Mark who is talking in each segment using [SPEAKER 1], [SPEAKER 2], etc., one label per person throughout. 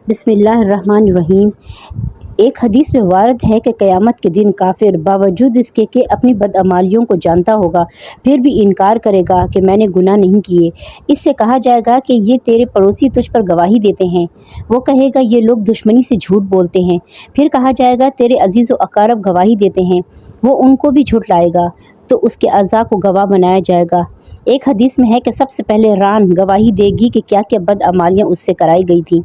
[SPEAKER 1] बिस्मिल्लाहिर्रहमानिर्रहीम। एक हदीस में वारद है कि क़यामत के दिन काफिर बावजूद इसके कि अपनी बदअमालियों को जानता होगा फिर भी इनकार करेगा कि मैंने गुनाह नहीं किए। इससे कहा जाएगा कि ये तेरे पड़ोसी तुझ पर गवाही देते हैं। वो कहेगा ये लोग दुश्मनी से झूठ बोलते हैं। फिर कहा जाएगा तेरे अजीज़ व अकारब गवाही देते हैं। वो उनको भी झुठलाएगा तो उसके अज़ा को गवाह बनाया जाएगा। एक हदीस में है कि सबसे पहले रान गवाही देगी कि क्या क्या बदअमालियाँ उससे कराई गई थीं।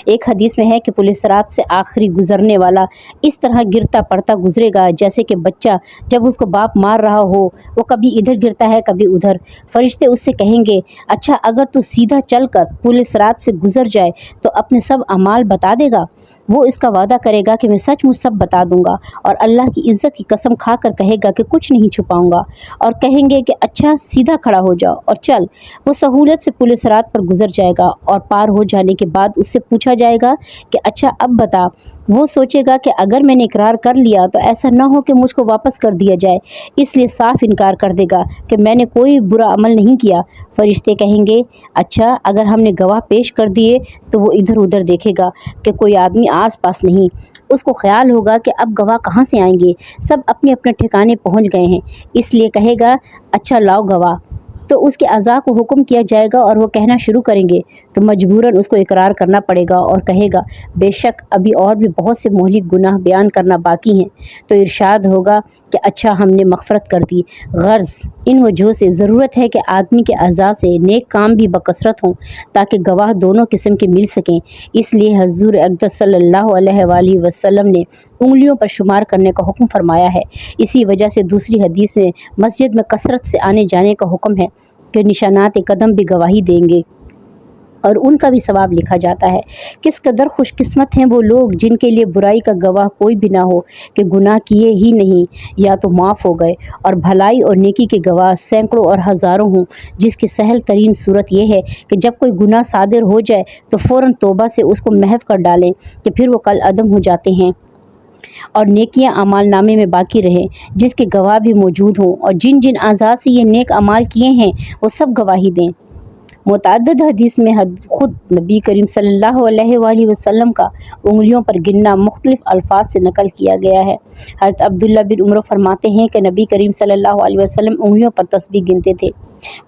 [SPEAKER 1] एक हदीस में है कि पुलिस रात से आखिरी गुजरने वाला इस तरह गिरता पड़ता गुजरेगा जैसे कि बच्चा जब उसको बाप मार रहा हो, वो कभी इधर गिरता है कभी उधर। फरिश्ते उससे कहेंगे, अच्छा अगर तू सीधा चलकर पुलिस रात से गुजर जाए तो अपने सब अमाल बता देगा। वो इसका वादा करेगा कि मैं सचमुच सब बता दूंगा और अल्लाह की इज़्ज़त की कसम खाकर कहेगा कि कुछ नहीं छुपाऊंगा। और कहेंगे कि अच्छा सीधा खड़ा हो जाओ और चल। वो सहूलत से पुलिस रात पर गुजर जाएगा और पार हो जाने के बाद उससे पूछा जाएगा कि अच्छा अब बता। वो सोचेगा कि अगर मैंने इकरार कर लिया तो ऐसा ना हो कि मुझको वापस कर दिया जाए, इसलिए साफ इनकार कर देगा कि मैंने कोई बुरा अमल नहीं किया। फरिश्ते कहेंगे, अच्छा अगर हमने गवाह पेश कर दिए तो वो इधर उधर देखेगा कि कोई आदमी आस पास नहीं। उसको ख्याल होगा कि अब गवाह कहाँ से आएंगे, सब अपने अपने ठिकाने पहुँच गए हैं, इसलिए कहेगा अच्छा लाओ गवाह। तो उसके अज़ा को हुक्म किया जाएगा और वो कहना शुरू करेंगे तो मजबूरन उसको इकरार करना पड़ेगा और कहेगा बेशक अभी और भी बहुत से मोहलिक गुनाह बयान करना बाकी हैं। तो इरशाद होगा कि अच्छा हमने मग़फ़रत कर दी। गर्ज़ इन वजहों से ज़रूरत है कि आदमी के अज़ा से नेक काम भी बकसरत हों ताकि गवाह दोनों किस्म के मिल सकें। इसलिए हज़ूर अक़दस सल्लल्लाहु अलैहि वसल्लम ने उंगलियों पर शुमार करने का हुक्म फरमाया है। इसी वजह से दूसरी हदीस में मस्जिद में कसरत से आने जाने का हुक्म है कि निशानात कदम भी गवाही देंगे और उनका भी सवाब लिखा जाता है। किस कदर खुशकिस्मत हैं वो लोग जिनके लिए बुराई का गवाह कोई भी ना हो कि गुनाह किए ही नहीं या तो माफ़ हो गए, और भलाई और नेकी के गवाह सैकड़ों और हज़ारों हों, जिसकी सहल तरीन सूरत यह है कि जब कोई गुनाह सादिर हो जाए तो फ़ौरन तौबा से उसको महव कर डालें कि फिर वो कल अदम हो जाते हैं और नेकियां अमाल नामे में बाकी रहें, जिसके गवाह भी मौजूद हों, और जिन जिन आज़ाद से ये नेक अमाल किए हैं वो सब गवाही दें। मुतअद्दिद हदीस में खुद नबी करीम सल्लल्लाहु अलैहि वसल्लम का उंगलियों पर गिनना मुख्तलिफ अल्फाज से नकल किया गया है। हज़रत अब्दुल्ला बिन उमर फरमाते हैं कि नबी करीम सल्लल्लाहु अलैहि वसल्लम उंगलियों पर तस्बीह गिनते थे।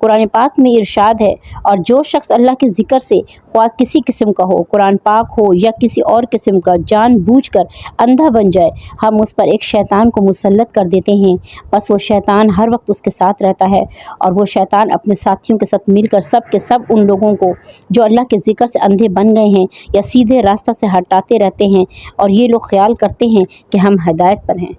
[SPEAKER 1] कुरान पाक में इरशाद है, और जो शख्स अल्लाह के ज़िक्र से ख्वाह किसी किस्म का हो, कुरान पाक हो या किसी और किस्म का, जानबूझकर अंधा बन जाए, हम उस पर एक शैतान को मुसल्लत कर देते हैं। बस वो शैतान हर वक्त उसके साथ रहता है और वो शैतान अपने साथियों के साथ मिलकर सब के सब उन लोगों को जो अल्लाह के ज़िक्र से अंधे बन गए हैं या सीधे रास्ता से हटाते रहते हैं, और ये लोग ख्याल करते हैं कि हम हिदायत पर हैं।